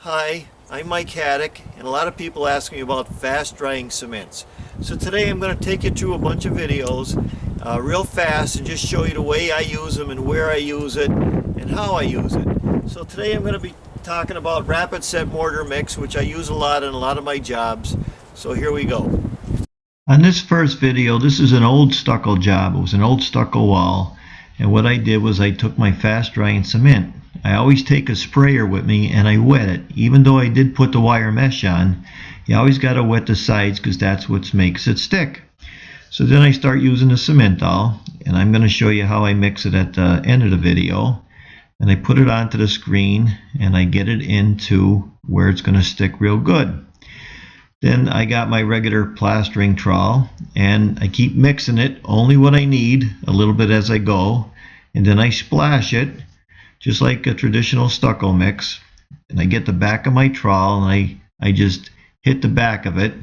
Hi, I'm Mike Haduck, and a lot of people ask me about fast drying cements. So today I'm going to take you through a bunch of videos real fast and just show you the way I use them and where I use it and how I use it. So today I'm going to be talking about rapid set mortar mix, which I use a lot in a lot of my jobs. So here we go. On this first video, this is an old stucco job. It was an old stucco wall, and what I did was I took my fast drying cement. I always take a sprayer with me and I wet it. Even though I did put the wire mesh on, you always got to wet the sides because that's what makes it stick. So then I start using the cement all, and I'm going to show you how I mix it at the end of the video. And I put it onto the screen and I get it into where it's going to stick real good. Then I got my regular plastering trowel and I keep mixing it, only what I need, a little bit as I go, and then I splash it just like a traditional stucco mix, and I get the back of my trowel and I just hit the back of it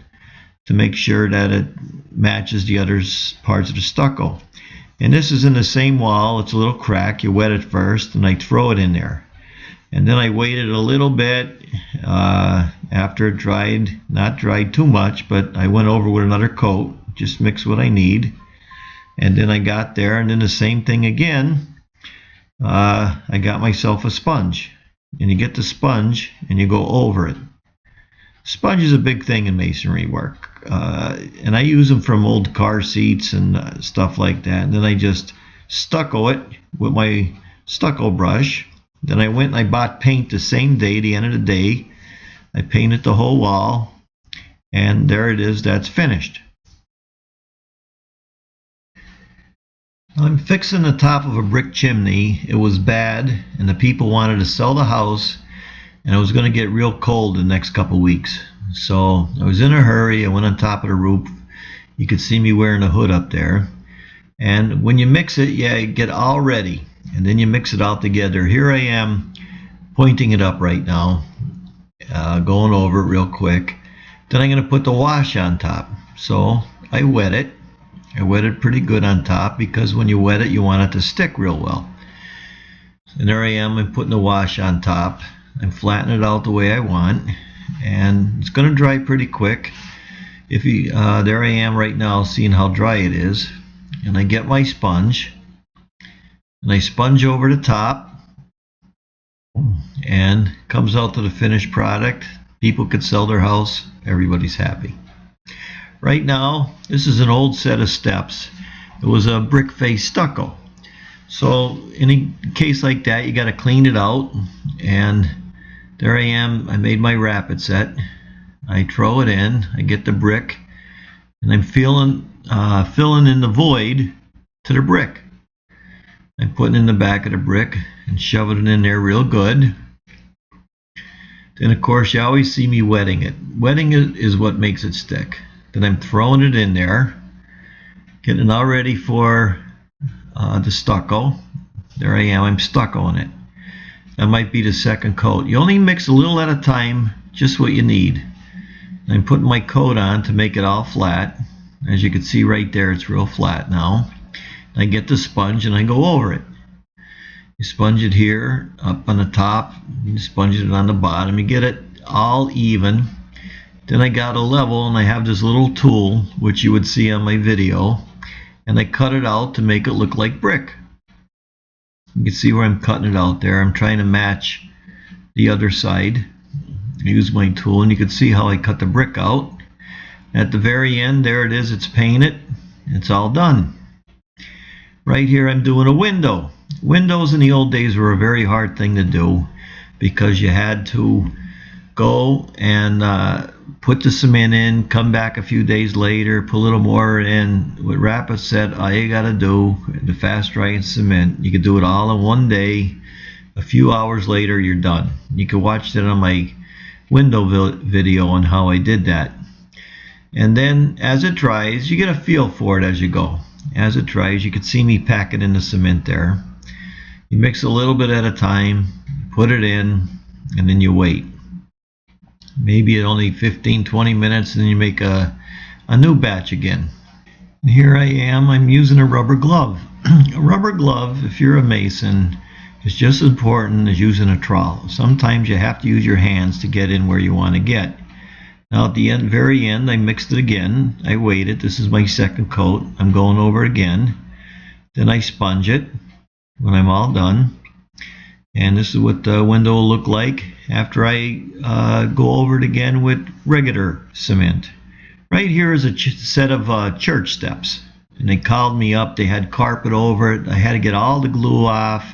to make sure that it matches the other parts of the stucco. And this is in the same wall. It's a little crack. You wet it first and I throw it in there, and then I waited a little bit after it dried, not dried too much, but I went over with another coat, just mix what I need, and then I got there and then the same thing again. I got myself a sponge, and you get the sponge and you go over it. Sponge is a big thing in masonry work, and I use them from old car seats and stuff like that, and then I just stucco it with my stucco brush. Then I went and I bought paint the same day, the end of the day. I painted the whole wall, and there it is, that's finished. I'm fixing the top of a brick chimney. It was bad, and the people wanted to sell the house, and it was going to get real cold the next couple weeks. So I was in a hurry. I went on top of the roof. You could see me wearing a hood up there. And when you mix it, you get all ready, and then you mix it all together. Here I am pointing it up right now, going over it real quick. Then I'm going to put the wash on top. So I wet it. I wet it pretty good on top, because when you wet it, you want it to stick real well. And there I am, I'm putting the wash on top. I'm flattening it out the way I want, and it's going to dry pretty quick. There I am right now, seeing how dry it is. And I get my sponge, and I sponge over the top, and comes out to the finished product. People could sell their house, everybody's happy. Right now, this is an old set of steps. It was a brick face stucco. So in a case like that, you got to clean it out. And there I am. I made my rapid set. I throw it in. I get the brick, and I'm filling in the void to the brick. I'm putting in the back of the brick and shoving it in there real good. Then of course you always see me wetting it. Wetting it is what makes it stick. Then I'm throwing it in there, getting all ready for the stucco. There I am, I'm stuccoing it. That might be the second coat. You only mix a little at a time, just what you need. I'm putting my coat on to make it all flat. As you can see right there, it's real flat now. I get the sponge and I go over it. You sponge it here, up on the top, you sponge it on the bottom, you get it all even. Then I got a level, and I have this little tool, which you would see on my video, and I cut it out to make it look like brick. You can see where I'm cutting it out there. I'm trying to match the other side. I use my tool, and you can see how I cut the brick out. At the very end, there it is, it's painted. It's all done. Right here I'm doing a window. Windows in the old days were a very hard thing to do, because you had to go and put the cement in, come back a few days later, put a little more in. With rapid set, all you got to do, the fast drying cement, you can do it all in one day. A few hours later, you're done. You can watch that on my window video on how I did that. And then as it dries, you get a feel for it as you go. As it dries, you can see me packing in the cement there. You mix a little bit at a time, put it in, and then you wait. Maybe at only 15-20 minutes, and then you make a new batch again. And here I am, I'm using a rubber glove. A rubber glove, if you're a mason, It's just as important as using a trowel. Sometimes you have to use your hands to get in where you want to get. Now at the end, very end, I mixed it again. I waited. This is my second coat. I'm going over it again. Then I sponge it when I'm all done. And this is what the window will look like after I go over it again with regular cement. Right here is a set of church steps. And they called me up. They had carpet over it. I had to get all the glue off.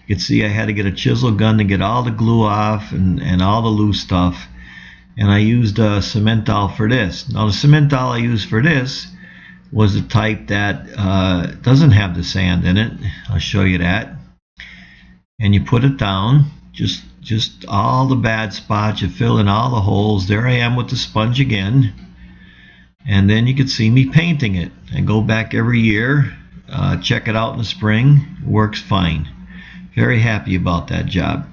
You can see I had to get a chisel gun to get all the glue off and all the loose stuff. And I used a cement towel for this. Now the cement towel I used for this was the type that doesn't have the sand in it. I'll show you that. And you put it down, just all the bad spots, you fill in all the holes. There I am with the sponge again. And then you can see me painting it. I go back every year, check it out in the spring. It works fine. Very happy about that job.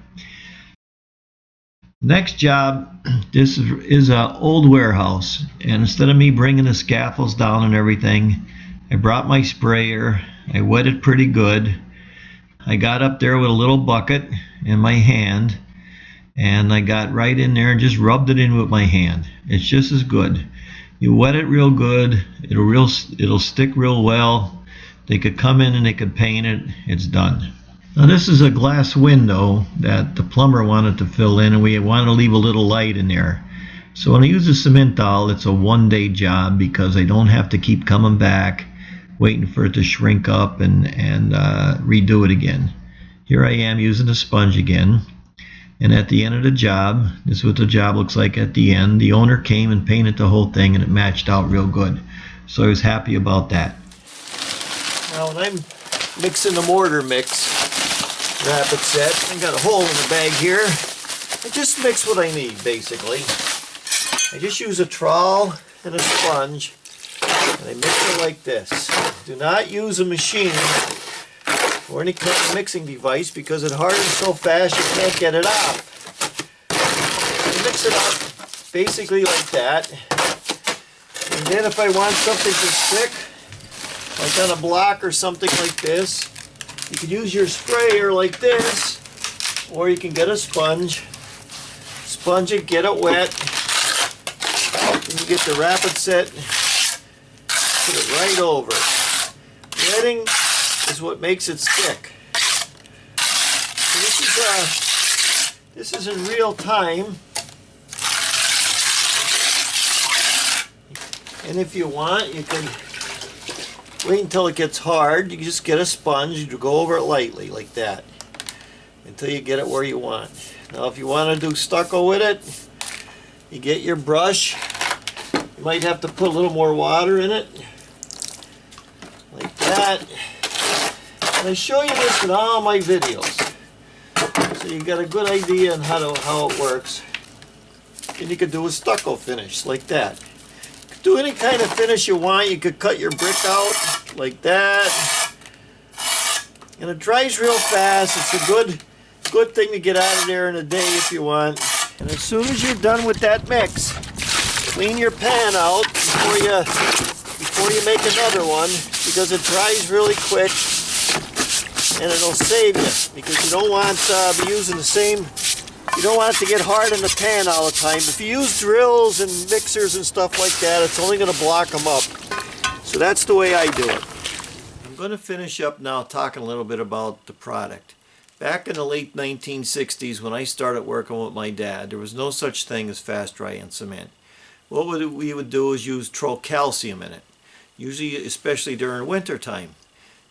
Next job, this is an old warehouse, and instead of me bringing the scaffolds down and everything, I brought my sprayer. I wet it pretty good. I got up there with a little bucket in my hand, and I got right in there and just rubbed it in with my hand. It's just as good. You wet it real good, it'll stick real well. They could come in and they could paint it. It's done. Now this is a glass window that the plumber wanted to fill in, and we wanted to leave a little light in there. So when I use a cement towel, it's a one-day job because I don't have to keep coming back waiting for it to shrink up and redo it again. Here I am using the sponge again, and at the end of the job, this is what the job looks like at the end. The owner came and painted the whole thing, and it matched out real good, so I was happy about that. Now when I'm mixing the mortar mix rapid set, I got a hole in the bag here. I just mix what I need basically. I just use a trowel and a sponge, and I mix it like this. Do not use a machine or any kind of mixing device because it hardens so fast you can't get it off. I mix it up basically like that. And then if I want something to stick, like on a block or something like this, you can use your sprayer like this, or you can get a sponge. Sponge it, get it wet. Then you get the rapid set, put it right over. Wetting is what makes it stick. So this is in real time. And if you want, you can wait until it gets hard. You can just get a sponge, you go over it lightly like that until you get it where you want. Now if you want to do stucco with it, you get your brush. You might have to put a little more water in it like that. And I show you this in all my videos, so you got a good idea on how it works. And you could do a stucco finish like that. You could do any kind of finish you want. You could cut your brick out like that, and it dries real fast. It's a good thing to get out of there in a day if you want. And as soon as you're done with that mix, clean your pan out before you make another one, because it dries really quick and it'll save you, because you don't want to be using the same. You don't want it to get hard in the pan all the time. If you use drills and mixers and stuff like that, it's only going to block them up. So that's the way I do it. I'm going to finish up now talking a little bit about the product. Back in the late 1960s, when I started working with my dad, there was no such thing as fast drying cement. What we would do is use calcium in it, usually especially during winter time.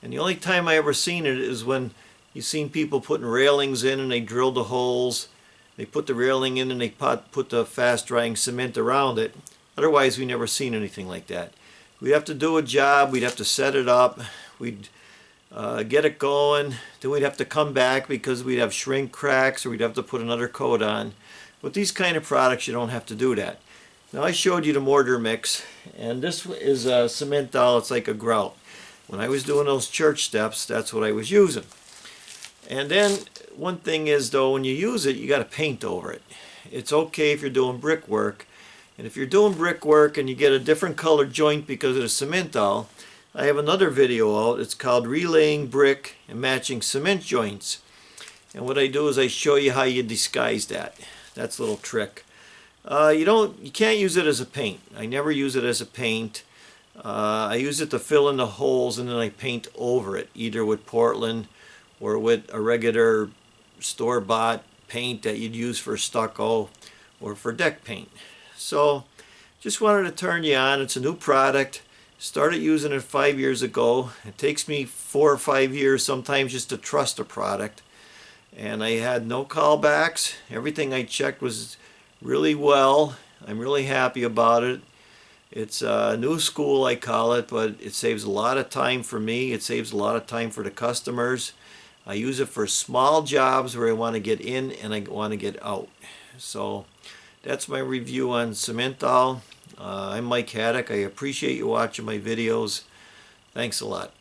And the only time I ever seen it is when you've seen people putting railings in and they drilled the holes. They put the railing in and they put the fast drying cement around it. Otherwise, we never seen anything like that. We'd have to do a job, we'd have to set it up, we'd get it going, then we'd have to come back because we'd have shrink cracks, or we'd have to put another coat on. With these kind of products, you don't have to do that. Now I showed you the mortar mix, and this is a cement towel. It's like a grout. When I was doing those church steps, that's what I was using. And then one thing is though, when you use it, you got to paint over it. It's okay if you're doing brickwork, and if you're doing brickwork and you get a different colored joint because of the cement towel, I have another video out. It's called Relaying Brick and Matching Cement Joints. And what I do is I show you how you disguise that. That's a little trick. You can't use it as a paint. I never use it as a paint. I use it to fill in the holes, and then I paint over it, either with Portland or with a regular store-bought paint that you'd use for stucco or for deck paint. So just wanted to turn you on. It's a new product. Started using it 5 years ago. It takes me 4 or 5 years sometimes just to trust a product. And I had no callbacks. Everything I checked was really well. I'm really happy about it. It's a new school, I call it, but it saves a lot of time for me. It saves a lot of time for the customers. I use it for small jobs where I want to get in and I want to get out. So that's my review on Simmental. I'm Mike Haduck. I appreciate you watching my videos. Thanks a lot.